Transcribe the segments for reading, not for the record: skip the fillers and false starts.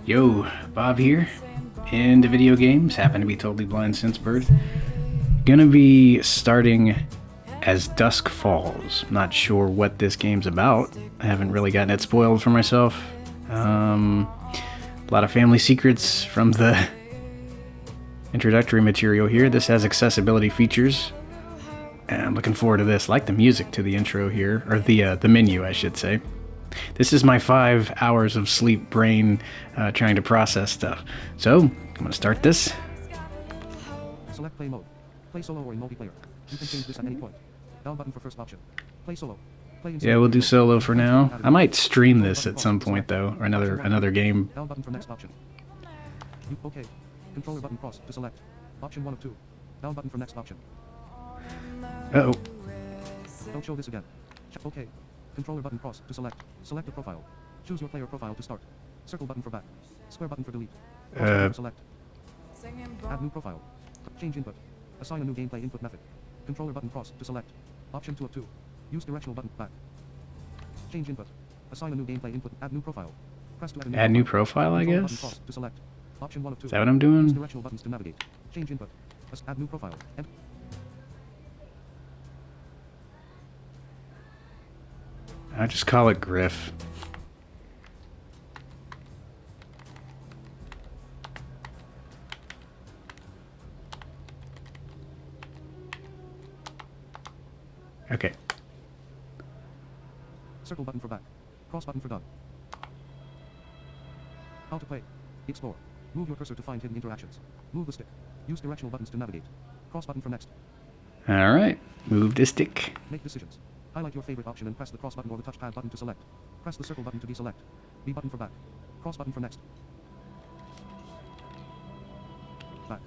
Yo, Bob here. Into video games, happen to be totally blind since birth. Gonna be starting as Dusk Falls. Not sure what this game's about. I haven't really gotten it spoiled for myself. A lot of family secrets from the introductory material here. This has accessibility features. And I'm looking forward to this. Like the music to the intro here, or the menu, I should say. This is my 5 hours of sleep brain trying to process stuff. So, I'm gonna start this. Select play mode. Play solo or in multiplayer. You can change this at any point. Down button for first option. Play solo. Play in Yeah, we'll do solo for now. I might stream this at some point though, or another game. Down button for next option. Okay. Controller button cross to select. Option 1 of 2. Down button for next option. Uh-oh. Don't show this again. Okay. Controller button cross to select. Select a profile. Choose your player profile to start. Circle button for back. Square button for delete. For select. Add new profile. Change input. Assign a new gameplay input method. Controller button cross to select. Option 2 of 2. Use directional button back. Change input. Assign a new gameplay input. Add new profile. Press to add new profile, I guess. Cross to select. Option 1 of 2. Is that what I'm doing? Use directional buttons to navigate. Change input. Add new profile. I just call it Griff. Okay. Circle button for back. Cross button for done. How to play. Explore. Move your cursor to find hidden interactions. Move the stick. Use directional buttons to navigate. Cross button for next. Alright. Move the stick. Make decisions. Highlight your favorite option and press the cross button or the touchpad button to select. Press the circle button to deselect. B button for back. Cross button for next. Back.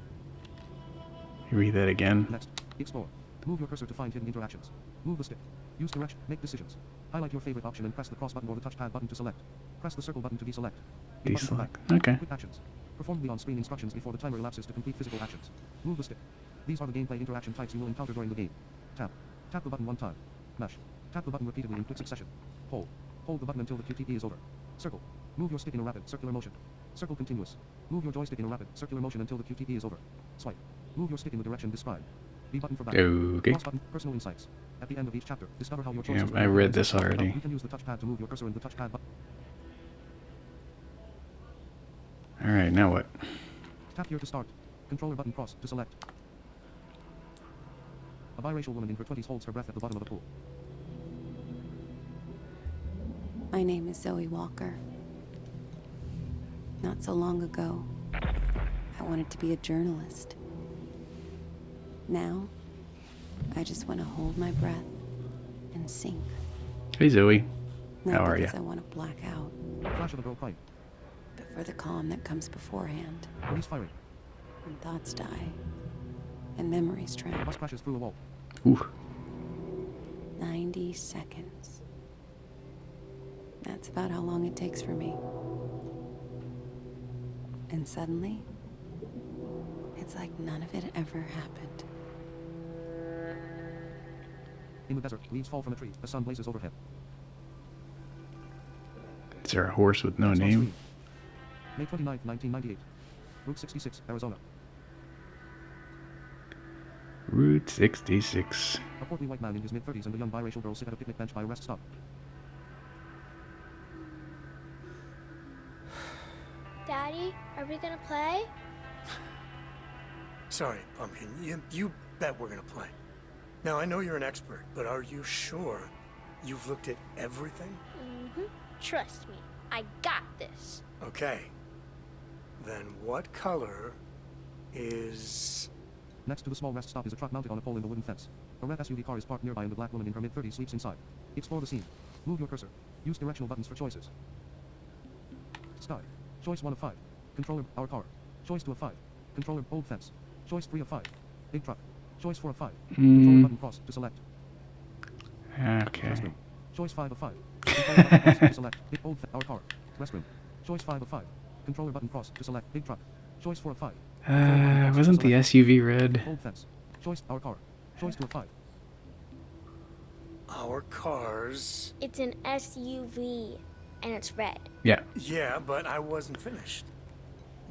Read that again. Next. Explore. Move your cursor to find hidden interactions. Move the stick. Use direction. Make decisions. Highlight your favorite option and press the cross button or the touchpad button to select. Press the circle button to deselect. Deselect. Okay. Quick actions. Perform the on-screen instructions before the timer elapses to complete physical actions. Move the stick. These are the gameplay interaction types you will encounter during the game. Tap. Tap the button one time. Mash. Tap the button repeatedly in quick succession. Hold. Hold the button until the QTP is over. Circle. Move your stick in a rapid circular motion. Circle continuous. Move your joystick in a rapid circular motion until the QTP is over. Swipe. Move your stick in the direction described. B button for back. Okay. Cross button. Personal insights. At the end of each chapter, discover how your choices. Yeah, I read this already. You can use the touchpad to move your cursor in the touchpad button. Alright, now what? Tap here to start. Controller button cross to select. A biracial woman in her 20s holds her breath at the bottom of a pool. My name is Zoe Walker. Not so long ago, I wanted to be a journalist. Now, I just want to hold my breath and sink. Hey Zoe. Not How are because ya? I want to black out, Flash of a girl crying. but for the calm that comes beforehand. Police firing. When thoughts die, and memories drown. Bus crashes through a wall. Ooh. 90 seconds. That's about how long it takes for me. And suddenly, it's like none of it ever happened. In the desert, leaves fall from a tree. The sun blazes overhead. Is there a horse with no name? May 29, 1998. Route 66, Arizona. Route 66. A portly white man in his mid-30s and a young biracial girl sit at a picnic bench by a rest stop. Daddy, are we gonna play? Sorry, Pumpkin. You bet we're gonna play. Now, I know you're an expert, but are you sure you've looked at everything? Mm-hmm. Trust me, I got this. Okay. Then what color is... Next to the small rest stop is a truck mounted on a pole in the wooden fence. A red SUV car is parked nearby and the black woman in her mid-30s sleeps inside. Explore the scene. Move your cursor. Use directional buttons for choices. Sky. Choice 1 of 5. Controller, our car. Choice 2 of 5. Controller, old fence. Choice 3 of 5. Big truck. Choice 4 of 5. Controller button cross to select. Okay. Restroom. Choice 5 of 5. Controller button cross to select. Big old our car. Restroom. Choice 5 of 5. Controller button cross to select. Big truck. Choice 4 of 5. Wasn't the SUV red? Old fence. Choice our car. Choice 2 of 5. Our cars... It's an SUV. and it's red. Yeah. Yeah, but I wasn't finished.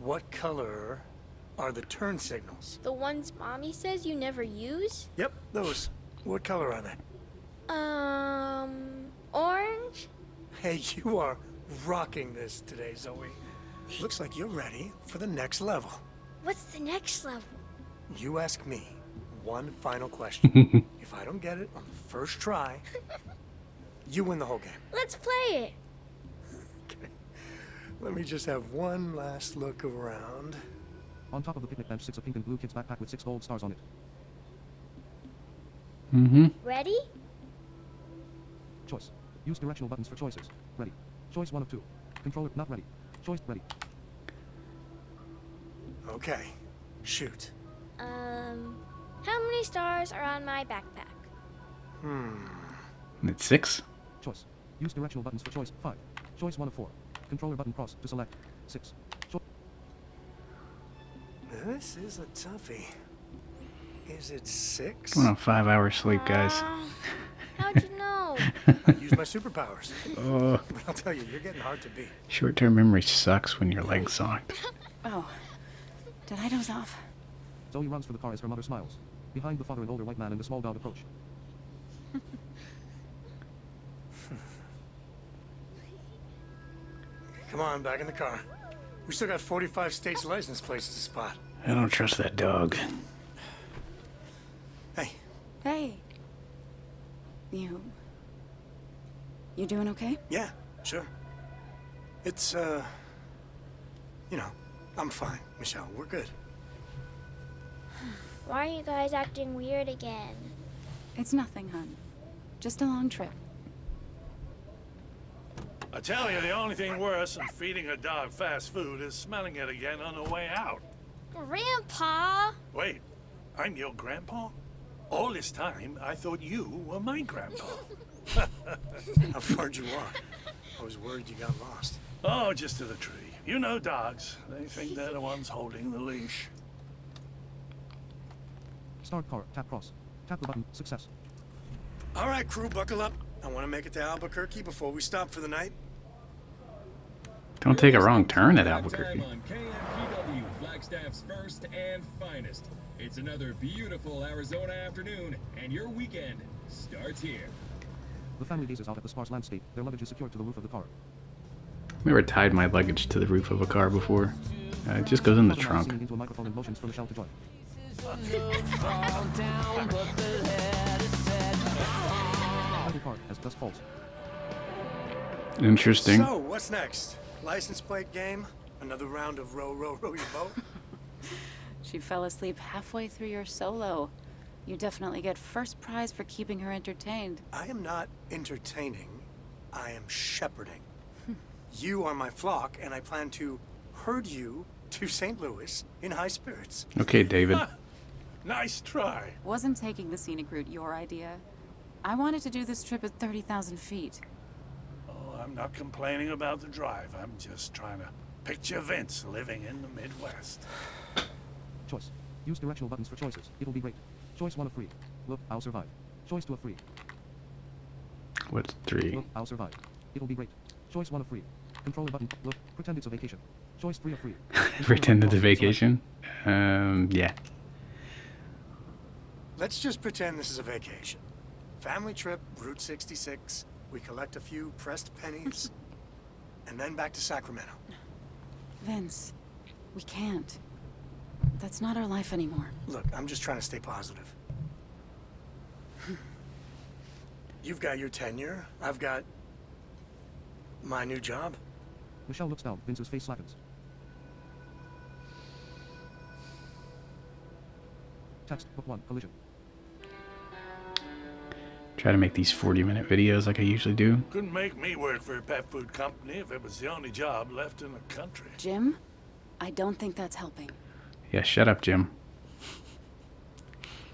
What color are the turn signals? The ones Mommy says you never use? Yep, those. What color are they? Orange? Hey, you are rocking this today, Zoe. Looks like you're ready for the next level. What's the next level? You ask me one final question. If I don't get it on the first try, you win the whole game. Let's play it. Okay. Let me just have one last look around. On top of the picnic bench sits a pink and blue kid's backpack with 6 gold stars on it. Mm-hmm. Ready? Choice. Use directional buttons for choices. Ready. Choice 1 of 2. Controller not ready. Choice ready. Okay, shoot. How many stars are on my backpack? It's 6. Choice. Use directional buttons for choice 5. Choice 1 of 4. Controller button cross to select 6. This is a toughie. Is it 6? I'm on a 5-hour sleep, guys. How'd you know? I use my superpowers. Oh, But I'll tell you, you're getting hard to beat. short-term memory sucks when your leg's zonked. Oh, did I doze off? Zoe runs for the car as her mother smiles. Behind the father, an older white man and a small dog approach. Come on, back in the car. We still got 45 states license plates to spot. I don't trust that dog. Hey, Hey. You doing okay? yeah, sure. It's, you know, I'm fine, Michelle. We're good. Why are you guys acting weird again? It's nothing, hon. Just a long trip. I tell you, the only thing worse than feeding a dog fast food is smelling it again on the way out. Grandpa! Wait, I'm your grandpa? All this time, I thought you were my grandpa. How far'd you walk? I was worried you got lost. Oh, just to the tree. You know dogs. They think they're the ones holding the leash. Start car. Tap cross. Tap the button. Success. All right, crew, buckle up. I want to make it to Albuquerque before we stop for the night. Don't take a wrong turn at Albuquerque. Time on KMPW, Flagstaff's first and finest. It's another beautiful Arizona afternoon, and your weekend starts here. The family gazes out at the sparse landscape. Their luggage is secured to the roof of the car. I've never tied my luggage to the roof of a car before. It just goes in the Father now trunk. singing into a microphone and motions for Michelle to join. Idle car as dusk falls. Interesting. So, what's next? License plate game? Another round of row, row, row your boat? She fell asleep halfway through your solo. You definitely get first prize for keeping her entertained. I am not entertaining. I am shepherding. You are my flock, and I plan to herd you to St. Louis in high spirits. Okay, David. Nice try. Wasn't taking the scenic route your idea? I wanted to do this trip at 30,000 feet. Oh, I'm not complaining about the drive. I'm just trying to picture Vince living in the Midwest. Choice. Use directional buttons for choices. It'll be great. Choice 1 of 3. Look, I'll survive. Choice 2 of 3. What's 3? Look, I'll survive. It'll be great. Choice 1 of 3. Controller button. Look, pretend it's a vacation. Choice 3 of 3. Pretend it's a vacation? Yeah. Let's just pretend this is a vacation. Family trip, Route 66. We collect a few pressed pennies, and then back to Sacramento. Vince, we can't. That's not our life anymore. Look, I'm just trying to stay positive. You've got your tenure. I've got my new job. Michelle looks down. Vince's face slackens. Text. Book 1. Collision. Try to make these 40-minute videos like I usually do. Couldn't make me work for a pet food company if it was the only job left in the country. Jim, I don't think that's helping. Yeah, shut up, Jim.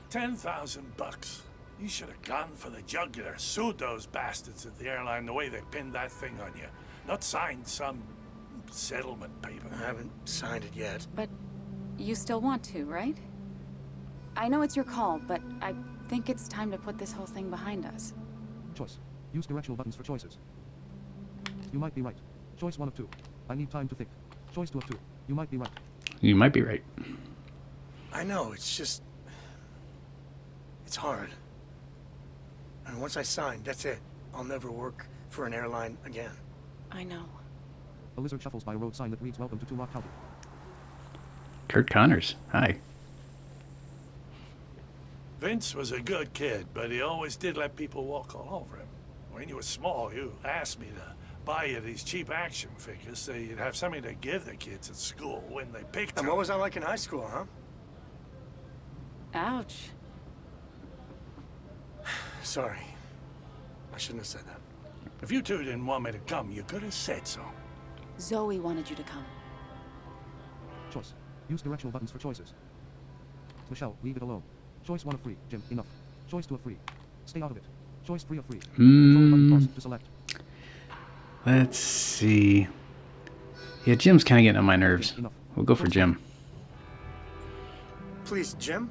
10,000 bucks. You should have gone for the jugular. Sued those bastards at the airline the way they pinned that thing on you. Not signed some settlement paper. I haven't signed it yet. But you still want to, right? I know it's your call, but I think it's time to put this whole thing behind us. Choice. Use directional buttons for choices. You might be right. Choice 1 of 2. I need time to think. Choice 2 of 2. You might be right. You might be right. I know, it's just... It's hard. And once I sign, that's it. I'll never work for an airline again. I know. A lizard shuffles by a road sign that reads Welcome to Tulloch County. Kurt Connors. Hi. Vince was a good kid, but he always did let people walk all over him. When you were small, you asked me to buy you these cheap action figures so you'd have something to give the kids at school when they picked And them. what was I like in high school, huh? Ouch. Sorry. I shouldn't have said that. If you two didn't want me to come, you could have said so. Zoe wanted you to come. Choice. Use directional buttons for choices. Michelle, leave it alone. Choice 1 of 3. Jim, enough. Choice 2 of 3. Stay out of it. Choice 3 of 3. Controller button cross to select. Let's see. Yeah, Jim's kind of getting on my nerves. Enough. We'll go for Jim. Please, Jim,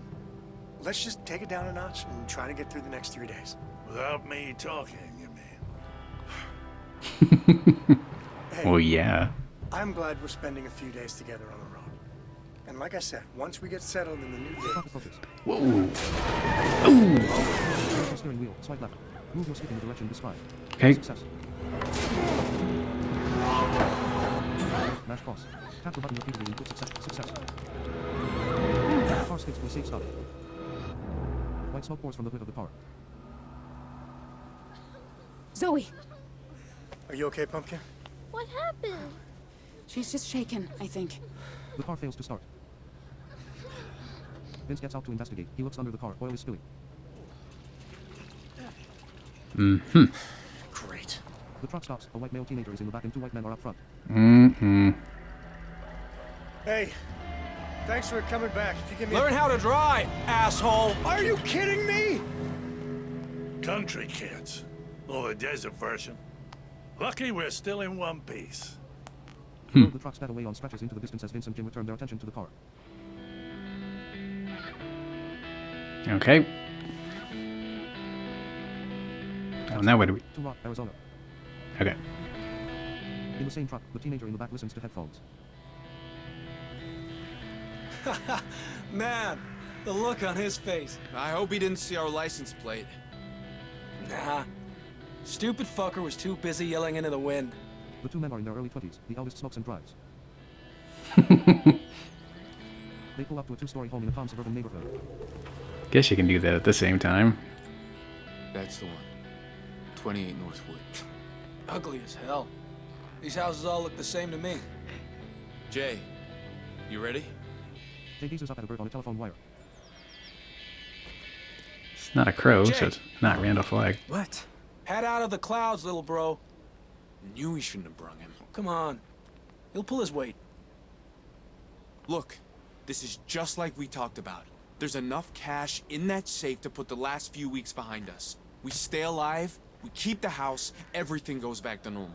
let's just take it down a notch and try to get through the next 3 days. Without me talking, you mean? Hey, Well, yeah. I'm glad we're spending a few days together on the road. And like I said, once we get settled in the new Truck day... approaches. Whoa. Directional steering wheel. Swipe left. Move your stick in the direction described. Okay. Success. Mash cross. Tap the button repeatedly and put success. Success. Car skips to a safe stop. White smoke pours from the hood of the car. Zoe! Are you okay, Pumpkin? What happened? She's just shaken, I think. The car fails to start. Vince gets out to investigate. He looks under the car. Oil is spilling. Mm-hmm. Great. The truck stops. A white male teenager is in the back and 2 white men are up front. Mm-hmm. Hey, thanks for coming back. If you give me Learn how to drive, asshole! Are you kidding me? Country kids. Or the desert version. Lucky we're still in one piece. The truck sped away on stretches into the distance as Vince and Jim return their attention to the car. Okay. Oh, now where do we... To Rock, Arizona. Okay. In the same truck, the teenager in the back listens to headphones. Man, the look on his face. I hope he didn't see our license plate. Nah. Stupid fucker was too busy yelling into the wind. The 2 men are in their early 20s. The eldest smokes and drives. They pull up to a 2-story home in a calm suburban neighborhood. Guess you can do that at the same time. That's the one. 28 Northwood. Ugly as hell. These houses all look the same to me. Jay, you ready? Jay gazes up at a bird on a telephone wire. It's not a crow, so Jay. it's not Randall Flagg. What? Head out of the clouds, little bro. Knew we shouldn't have brung him. Come on. He'll pull his weight. Look, this is just like we talked about. There's enough cash in that safe to put the last few weeks behind us. We stay alive, we keep the house, everything goes back to normal.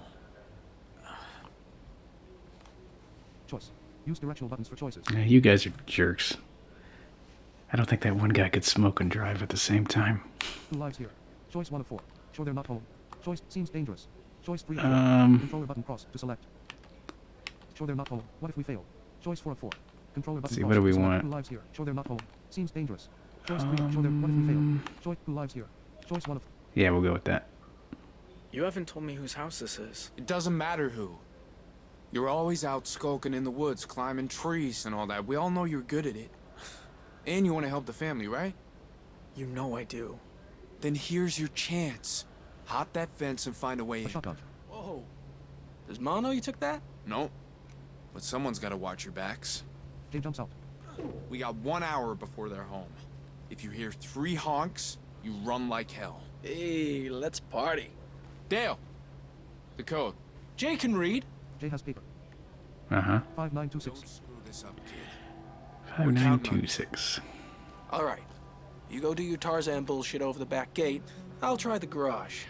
Choice. Use directional buttons for choices. Yeah, you guys are jerks. I don't think that one guy could smoke and drive at the same time. 2 lives here. Choice 1 of 4. Sure they're not home. Choice seems dangerous. Choice 3 of 4. Controller button cross to select. Sure they're not home. What if we fail? Choice 4 of 4. Controller button See, cross what do to we select. want? 2 lives here. Sure they're not home. Seems dangerous. Choice 3. Sure they're. What if we fail? Choice 2 lives here. Choice 1 of. Yeah, we'll go with that. You haven't told me whose house this is. It doesn't matter who. You're always out skulking in the woods, climbing trees and all that. We all know you're good at it. And you want to help the family, right? You know I do. Then here's your chance. Hop that fence and find a way A in. shotgun. Whoa. Does Ma know you took that? No. But someone's got to watch your backs. Jay jumps out. We got 1 hour before they're home. If you hear 3 honks, you run like hell. Hey, let's party. Dale! The code. Jay can read. Jay has paper. Uh-huh. 5926. Don't screw this up, kid. 5926. All right. You go do your Tarzan bullshit over the back gate. I'll try the garage.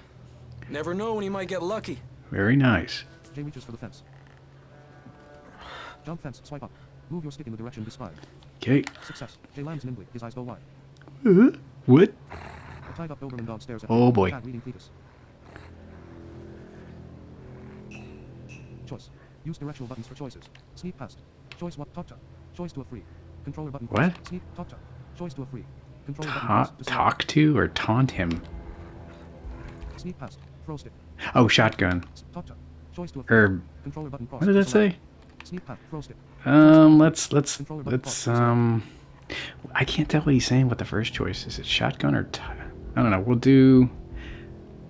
Never know when you might get lucky. Very nice. Jay reaches for the fence. Jump fence. Swipe up. Move your stick in the direction described. Okay. Success. Jay lands nimbly. His eyes go wide. What? A tied up Doberman dog stares at Oh, boy. cat reading Cletus. Choice. Use directional buttons for choices. Sneak past. Choice 1. Talk to. Choice to a free. Controller button. What? Sneak. Talk to. Choice to a free. Controller button. To select. Talk to or taunt him? Sneak past. Throw stick. Oh, shotgun. Talk to. Choice to a free. Or Controller button. Cross. what did that say? Sneak past. Throw stick. Let's I can't tell what he's saying. What the first choice is? It shotgun or I don't know. We'll do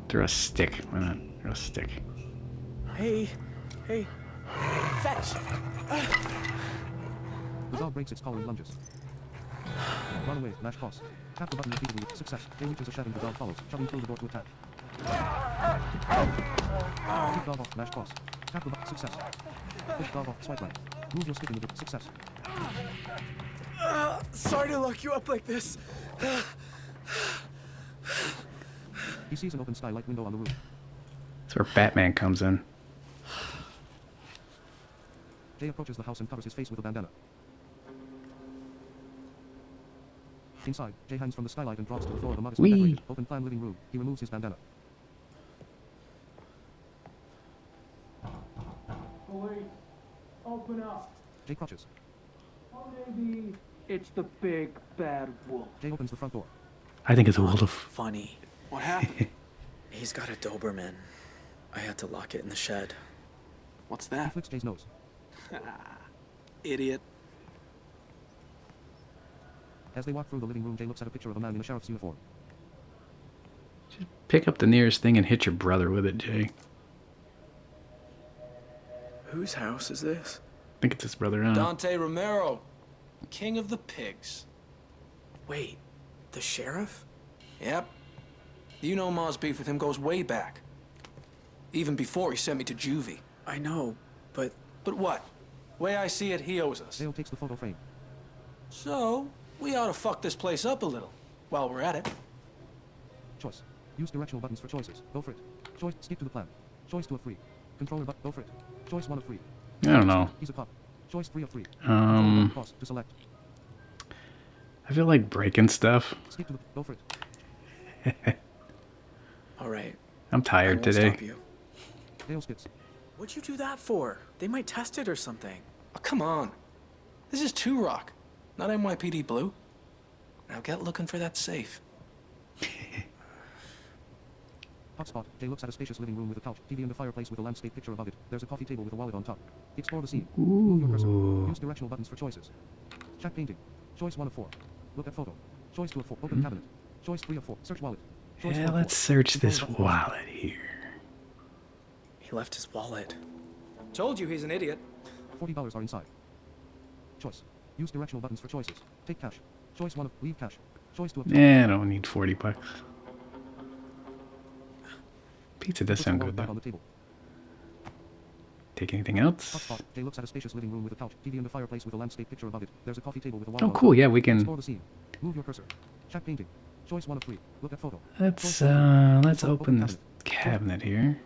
throw a stick. Why not? Throw a stick. Hey, fetch. The dog breaks its collar and lunges. Run away. Mash cross. Tap the button repeatedly. Success. Jay reaches a shed and the dog follows, shoving through the door to attack. Kick dog off. Mash cross. Tap the button. Success. Push dog off. Swipe right. Move your stick in the door. Success. Sorry to lock you up like this. He sees an open skylight window on the roof. That's where Batman comes in. Jay approaches the house and covers his face with a bandana. Inside, Jay hangs from the skylight and drops to the floor of the modestly decorated, open-plan living room. He removes his bandana. Police, open up. Jay crouches. Or maybe it's the big bad wolf. Jay opens the front door. I think it's a wolf. Funny. What happened? He's got a Doberman. I had to lock it in the shed. What's He that? flicks Jay's nose. Idiot. As they walk through the living room, Jay looks at a picture of a man in a sheriff's uniform. Just pick up the nearest thing and hit your brother with it, Jay. Whose house is this? I think it's his brother. Huh? Dante Romero, king of the pigs. Wait, the sheriff? Yep. You know Ma's beef with him goes way back. Even before he sent me to juvie. I know, but... But what? Way I see it, he owes us. Dale takes the photo frame. So, we ought to fuck this place up a little, while we're at it. Choice. Use directional buttons for choices. Go for it. Choice. Stick to the plan. Choice to a free. Controller button. Go for it. Choice 1 of 3. I don't know. He's a cop. Choice 3 of 3. Controller button. Cross to select. I feel like breaking stuff. Stick to the... Go for it. Alright. I'm I tired won't today. stop you. Dale spits. What'd you do that for? They might test it or something. Oh, come on. This is 2 Rock, not NYPD Blue. Now get looking for that safe. Hotspot. Jay looks at a spacious living room with a couch, TV and a fireplace with a landscape picture above it. There's a coffee table with a wallet on top. Explore the scene. Move your cursor. Use directional buttons for choices. Chat painting. Choice 1 of 4. Look at photo. Choice 2 of 4. Open cabinet. Choice 3 of 4. Search wallet. Choice 4 Yeah, of 4. let's search Control this button. wallet here. He left his wallet. Told you he's an idiot. $40 are inside. Choice. Use directional buttons for choices. Take cash. Choice 1 of... Leave cash. Choice 2 of... I don't need $40. Pizza does Puts the sound wallet good back though. on the table. Take anything else? Hotspot. Jay looks at a spacious living room with a couch, TV and a fireplace with a landscape picture above it. There's a coffee table with a wallet Oh, on cool. top. Yeah, we can. Explore the scene. Move your cursor. Chat painting. Choice 1 of 3. Look at photo. Let's Choice open this cabinet here.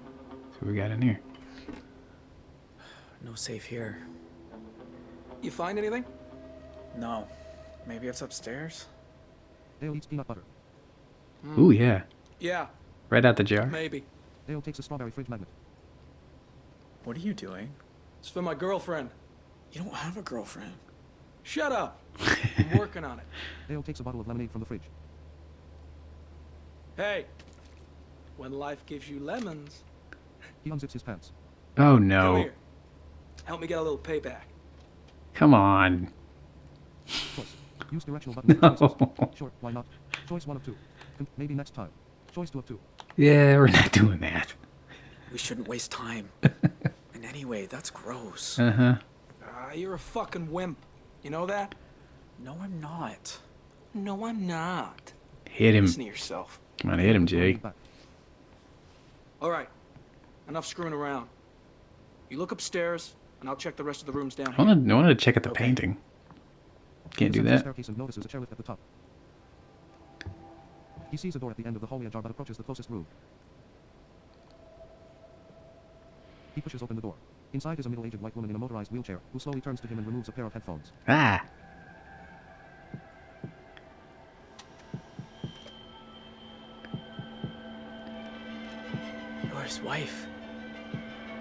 See what we got in here. No safe here. You find anything? No. Maybe it's upstairs? Dale eats peanut butter. Ooh, yeah. Yeah, Right out the jar. maybe. Dale takes a strawberry fridge magnet. What are you doing? It's for my girlfriend. You don't have a girlfriend. Shut up. I'm working on it. Dale takes a bottle of lemonade from the fridge. Hey, when life gives you lemons, He unzips his pants. Oh, come no. here. Help me get a little payback. Come on. Choice. Use directional buttons for choices. No. Sure, why not? Choice 1 of 2. Maybe next time. Choice 2 of 2. Yeah, we're not doing that. We shouldn't waste time. And anyway, that's gross. Uh-huh. You're a fucking wimp. You know that? No, I'm not. No, I'm not. Hit him. Listen to yourself. Come on, hit him, Jay. Back. All right. Enough screwing around. You look upstairs, and I'll check the rest of the rooms down I here. wanted to check out the Okay. painting. Can't do He descends the that. staircase and notices a chairlift at the top. He sees a door at the end of the hallway ajar but approaches the closest room. He pushes open the door. Inside is a middle-aged white woman in a motorized wheelchair, who slowly turns to him and removes a pair of headphones. Ah. You're his wife.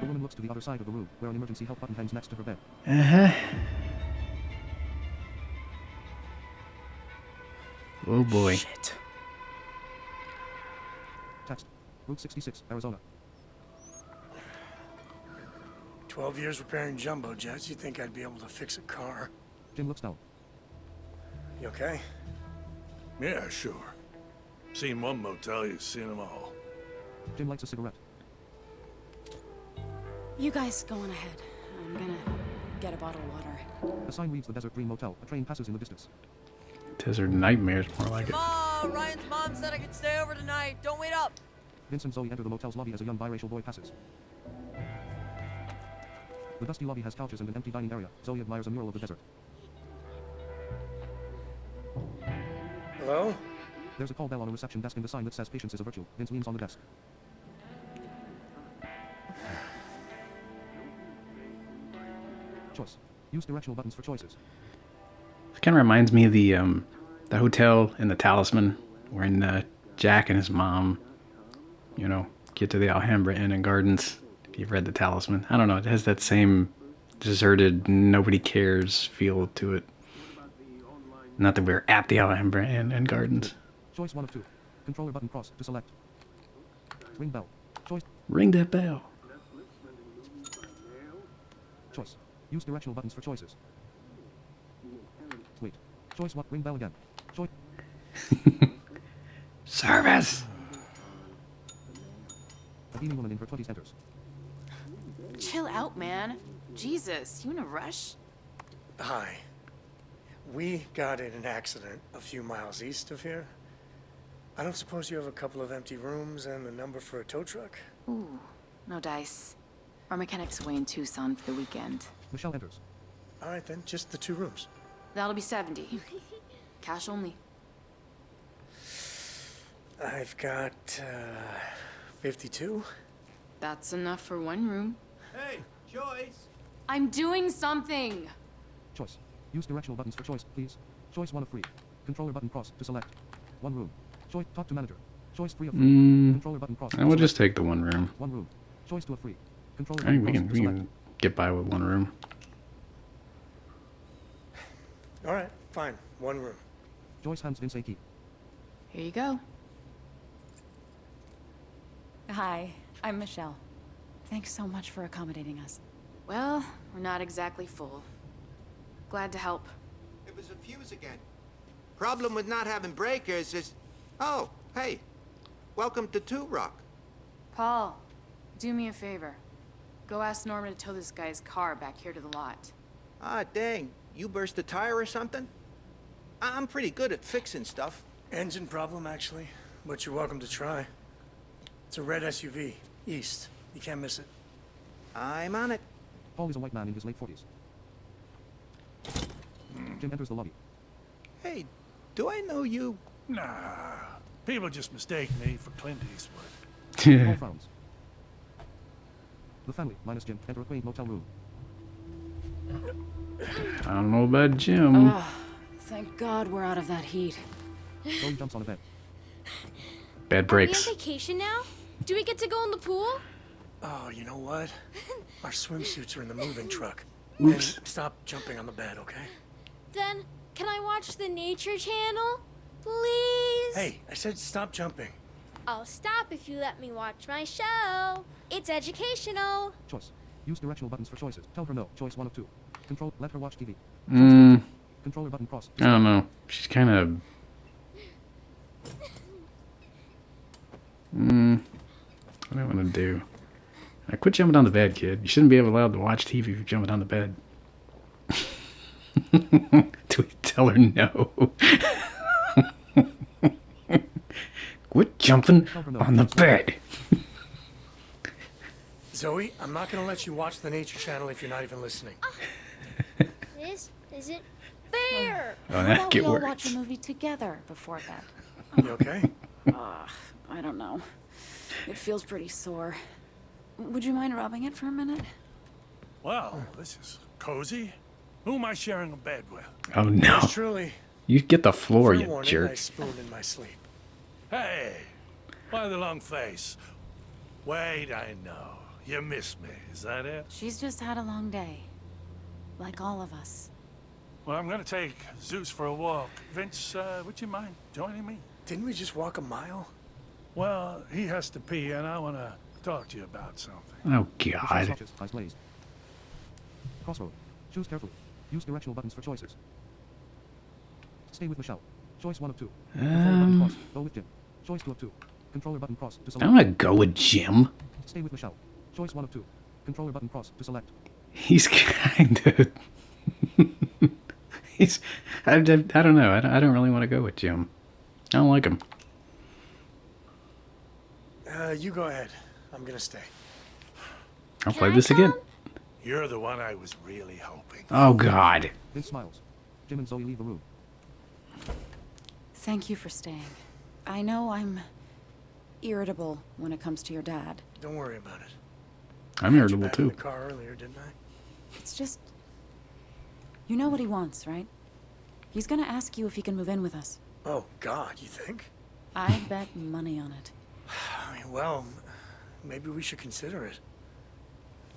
The woman looks to the other side of the room, where an emergency help button hangs next to her bed. Uh-huh. Oh boy. Shit. Text. Route 66, Arizona. 12 years repairing jumbo jets. You think I'd be able to fix a car? Jim looks down. You okay? Yeah, sure. Seen one motel, you've seen them all. Jim lights a cigarette. You guys go on ahead. I'm gonna get a bottle of water. A sign reads the Desert Green Motel. A train passes in the distance. Desert Nightmares, more like it. Mom, Ryan's mom said I could stay over tonight. Don't wait up. Vince and Zoe enter the motel's lobby as a young biracial boy passes. The dusty lobby has couches and an empty dining area. Zoe admires a mural of the desert. Hello? There's a call bell on a reception desk and a sign that says patience is a virtue. Vince leans on the desk. Choice. Use directional buttons for choices. It kind of reminds me of the hotel in the Talisman, when Jack and his mom, you know, get to the Alhambra Inn and Gardens. If you've read the Talisman, I don't know. It has that same deserted, nobody cares feel to it. Not that we're at the Alhambra Inn and Gardens. Choice 1 of 2. Controller button cross to select. Ring bell. Choice. Ring that bell. Choice. Use directional buttons for choices. Wait. Choice 1. Ring bell again. Choice. Service. A beaming woman in her 20s enters. Chill out, man. Jesus, you in a rush? Hi. We got in an accident a few miles east of here. I don't suppose you have a couple of empty rooms and the number for a tow truck? Ooh, no dice. Our mechanic's away in Tucson for the weekend. Michelle enters. All right then, just the 2 rooms. That'll be 70. Cash only. I've got 52. That's enough for 1 room. Hey, Joyce. I'm doing something! Choice. Use directional buttons for choice, please. Choice 1 of 3. Controller button cross to select. 1 room. Choice. Talk to manager. Choice 3 of 3. Controller button cross. I will just take the 1 room. 1 room. Choice 2 of 3. Controller I think button we cross to can get by with 1 room. All right, fine. 1 room. Joyce hands Vince a key. Here you go. Hi, I'm Michelle. Thanks so much for accommodating us. Well, we're not exactly full. Glad to help. It was a fuse again. Problem with not having breakers is... Oh, hey. Welcome to Two Rock. Paul, do me a favor. Go ask Norman to tow this guy's car back here to the lot. Ah, dang. You burst a tire or something? I'm pretty good at fixing stuff. Engine problem, actually. But you're welcome to try. It's a red SUV. East. You can't miss it. I'm on it. Paul is a white man in his late 40s. Jim enters the lobby. Hey, do I know you? Nah. People just mistake me for Clint Eastwood. Paul frowns. The family, minus Jim, enter a quaint motel room. I don't know about Jim. Thank God we're out of that heat. Zoe jumps on a bed. Bad breaks. Are we on vacation now? Do we get to go in the pool? Oh, you know what? Our swimsuits are in the moving truck. Oops. And stop jumping on the bed, okay? Then, can I watch the Nature Channel? Please? Hey, I said stop jumping. I'll stop if you let me watch my show. It's educational. Choice. Use directional buttons for choices. Tell her no. Choice 1 of 2. Control. Let her watch TV. Controller button cross. I don't know. She's kind of... What do I want to do? I quit jumping on the bed, kid. You shouldn't be allowed to watch TV if you're jumping on the bed. Do we tell her no? Quit jumping on the bed. Zoe, I'm not going to let you watch the Nature Channel if you're not even listening. This isn't fair. Oh, How that about get we all worked. watch a movie together before bed? You okay? I don't know. It feels pretty sore. Would you mind rubbing it for a minute? Well, this is cozy. Who am I sharing a bed with? Oh no! Yours truly. You get the floor, Fair you warning, jerk. I spoon in my sleep. Hey, why the long face? Wait, I know. You miss me, is that it? She's just had a long day. Like all of us. Well, I'm gonna take Zeus for a walk. Vince, would you mind joining me? Didn't we just walk a mile? Well, he has to pee, and I want to talk to you about something. Oh, God. Switches, eyes glazed. Crossroad. Choose carefully. Use directional buttons for choices. Stay with Michelle. Choice 1 of 2. Controller button cross. Go with Jim. Choice 2 of 2. Controller button cross to I select. want to go with Jim. Stay with Michelle. Choice 1 of 2. Controller button cross to select. He's kind of... I don't know. I don't really want to go with Jim. I don't like him. You go ahead. I'm gonna stay. I'll play this again. You're the one I was really hoping. Oh, God. Vince smiles. Jim and Zoe leave the room. Thank you for staying. I know I'm irritable when it comes to your dad. Don't worry about it. I'm I had you irritable, back in too. the car earlier, didn't I? It's just... You know what he wants, right? He's gonna ask you if he can move in with us. Oh, God, you think? I bet money on it. I mean, well, maybe we should consider it.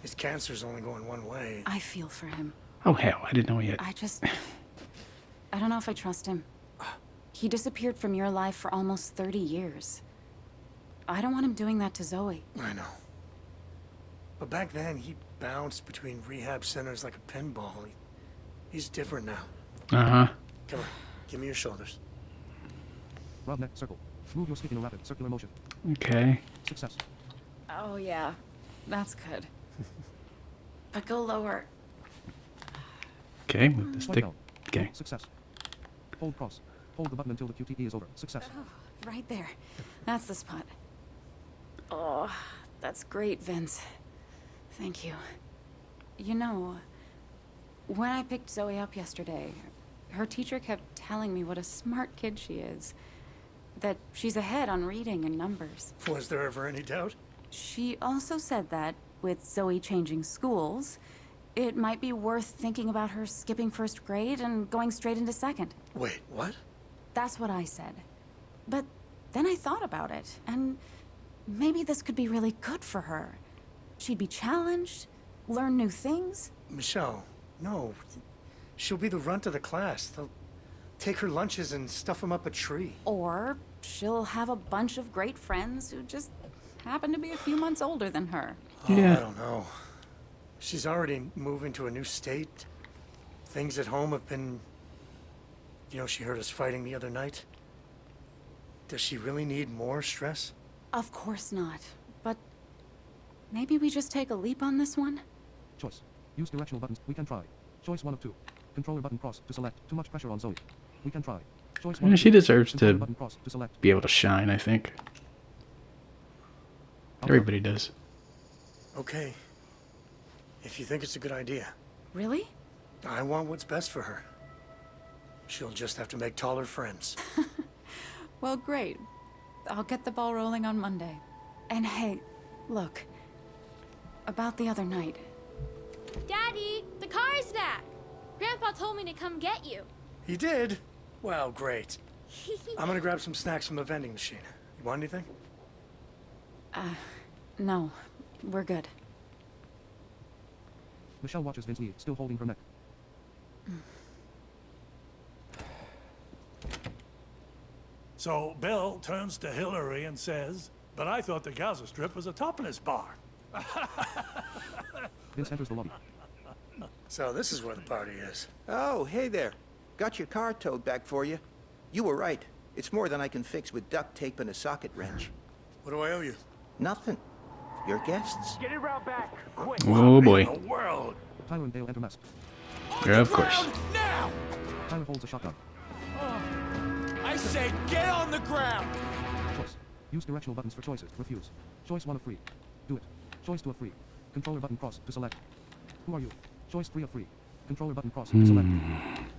His cancer's only going one way. I feel for him. Oh, hell. I didn't know yet. I don't know if I trust him. He disappeared from your life for almost 30 years. I don't want him doing that to Zoe. I know. But back then, he bounced between rehab centers like a pinball. He's different now. Uh-huh. Come on, give me your shoulders. Round neck, circle. Move your stick in a rapid, circular motion. Okay. Success. Oh, yeah. That's good. But go lower. Okay, move the Swipe stick. down. Okay. Success. Hold cross. Hold the button until the QTE is over. Success. Oh, right there. That's the spot. Oh, that's great, Vince. Thank you. You know, when I picked Zoe up yesterday, her teacher kept telling me what a smart kid she is. That she's ahead on reading and numbers. Was there ever any doubt? She also said that, with Zoe changing schools, it might be worth thinking about her skipping first grade and going straight into second. Wait, what? That's what I said. But then I thought about it, and maybe this could be really good for her. She'd be challenged, learn new things. Michelle, no. She'll be the runt of the class. They'll take her lunches and stuff them up a tree. Or she'll have a bunch of great friends who just happen to be a few months older than her. Oh, I don't know. She's already moving to a new state. Things at home have been... You know, she heard us fighting the other night. Does she really need more stress? Of course not. But maybe we just take a leap on this one? Choice. Use directional buttons. We can try. Choice 1 of 2. Controller button cross to select. Too much pressure on Zoe. We can try. Choice 1 Yeah, of she 2. deserves Controller to button cross to select. be able to shine, I think. Everybody does. Okay. If you think it's a good idea. Really? I want what's best for her. She'll just have to make taller friends. Well, great. I'll get the ball rolling on Monday. And hey, look. About the other night. Daddy, the car is back. Grandpa told me to come get you. He did? Well, great. I'm gonna grab some snacks from the vending machine. You want anything? No. We're good. Michelle watches Vince leave, still holding her neck. So Bill turns to Hillary and says, "But I thought the Gaza Strip was a topless bar." Vince enters the lobby. So this is where the party is. Oh, hey there. Got your car towed back for you. You were right. It's more than I can fix with duct tape and a socket wrench. What do I owe you? Nothing. Your guests. Get it round back, quick. Oh, boy. The world. Tyler and Dale enter masked. Yeah, of course. Now! Tyler holds a shotgun. I say get on the ground! Choice. Use directional buttons for choices. Refuse. Choice 1 of 3. Do it. Choice 2 of 3. Controller button cross to select. Who are you? Choice 3 of 3. Controller button cross to select.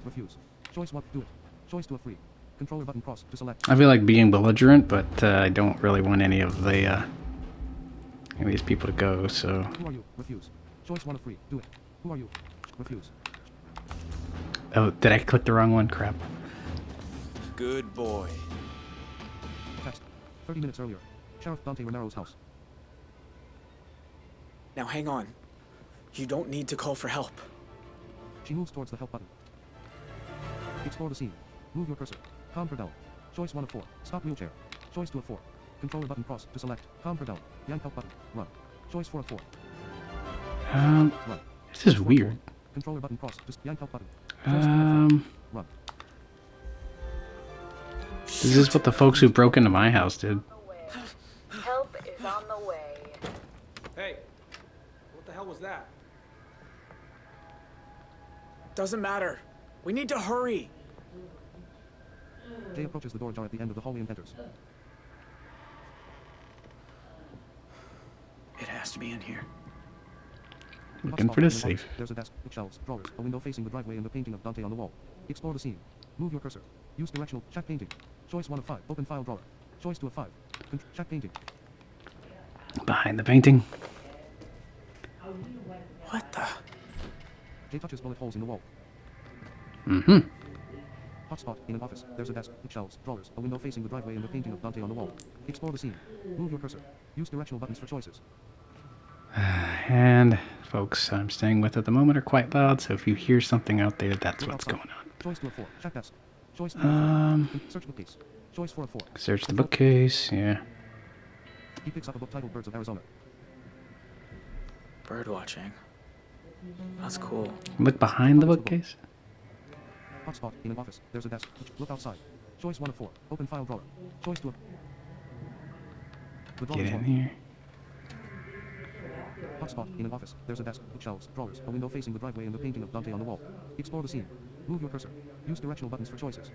Refuse. Choice 1. Do it. Choice 2 of 3. Controller button cross to select. I feel like being belligerent, but I don't really want any of these people to go, so... Who are you? Refuse. Choice 1 of 3. Do it. Who are you? Refuse. Oh, did I click the wrong one? Crap. Good boy. Text. 30 minutes earlier. Sheriff Dante Romero's house. Now hang on. You don't need to call for help. She moves towards the help button. Explore the scene. Move your cursor. Calm her down. Choice 1 of 4. Stop wheelchair. Choice 2 of 4. Controller button cross to select. Calm her down. Yank help button. Run. Choice 4 of 4. Run. This is weird. Controller button cross. Just yank help button. Choice 3 of 4. Run. This is what the folks who broke into my house did. Help is on the way. Hey, what the hell was that? Doesn't matter. We need to hurry. Jay approaches the door ajar at the end of the hallway and enters. It has to be in here. Looking for the safe. There's a desk, bookshelves, drawers, a window facing the driveway, and a painting of Dante on the wall. Explore the scene. Move your cursor. Use directional. Check painting. Choice 1 of 5. Open file drawer. Choice 2 of 5. Check painting. Behind the painting. What the? Jay touches bullet holes in the wall. Mm-hmm. Hotspot in an office. There's a desk, bookshelves, drawers, a window facing the driveway, and a painting of Dante on the wall. Explore the scene. Move your cursor. Use directional buttons for choices. And folks I'm staying with at the moment are quite loud, so if you hear something out there, that's what's going on. Choice 2 of 4. Check desk. Choice 3 of 4. Search bookcase. Choice 4 of 4. Search the bookcase, yeah. He picks up a book titled Birds of Arizona. Bird watching. That's cool. Look behind the bookcase. Hotspot in an office. There's a desk. Look outside. Choice 1 of 4. Open file drawer. Choice 2 of... The Get in here. Hotspot in an office. There's a desk, bookshelves, drawers, a window facing the driveway, and a painting of Dante on the wall. Explore the scene. Move your cursor. Use directional buttons for choices.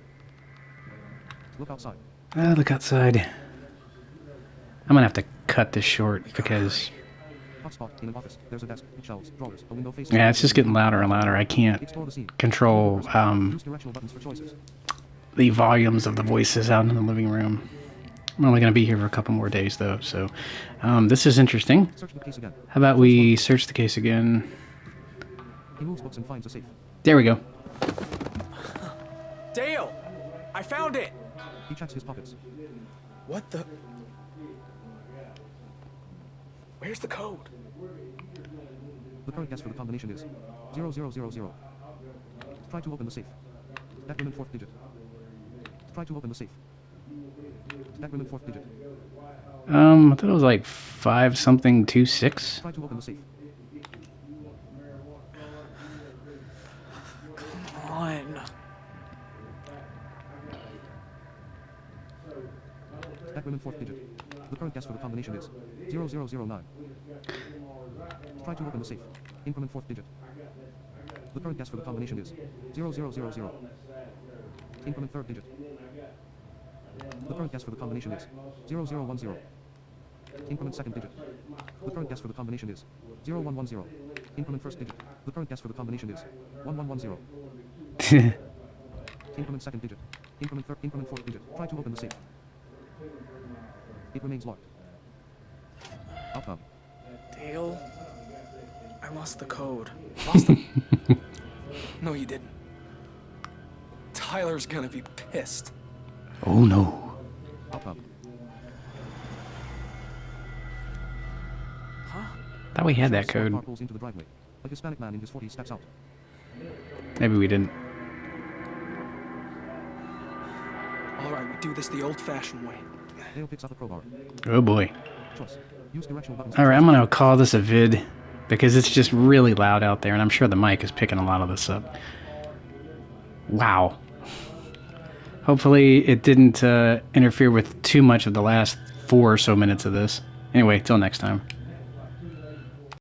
Look outside. Look outside. I'm gonna have to cut this short because... Hotspot in an office. There's a desk, bookshelves, drawers, a window facing... Yeah, it's just getting louder and louder. I can't control Use directional buttons for choices. the volumes of the voices out in the living room. I'm only going to be here for a couple more days, though, so this is interesting. Search the case again. How about we search the case again? He moves books and finds a safe. There we go. Dale! I found it! He checks his pockets. What the? Where's the code? The current guess for the combination is 0000. Try to open the safe. Decrement 4th digit. Try to open the safe. Decrement 4th digit. I thought it was like 5-something-2-6. Try to open the safe. Come on. Decrement 4th digit. The current guess for the combination is 0009. Try to open the safe. Increment 4th digit. The current guess for the combination is 0000. Increment 3rd digit. The current guess for the combination is 0010. Increment 2nd digit. The current guess for the combination is 0110. Increment 1st digit. The current guess for the combination is 1110. Increment 2nd digit. Increment 4th digit. Try to open the safe. It remains locked. Outcome. Dale, I lost the code. Lost them? No, you didn't. Tyler's gonna be pissed. Oh no. Outcome. Huh? Thought we had that code. Car pulls into the driveway. A Hispanic man in his 40s steps out. Maybe we didn't. All right, we do this the old-fashioned way. Dale picks up a crowbar. Oh boy. Choice. Use directional buttons. Alright, I'm gonna call this a vid because it's just really loud out there and I'm sure the mic is picking a lot of this up. Wow. Hopefully it didn't interfere with too much of the last 4 or so minutes of this. Anyway, till next time.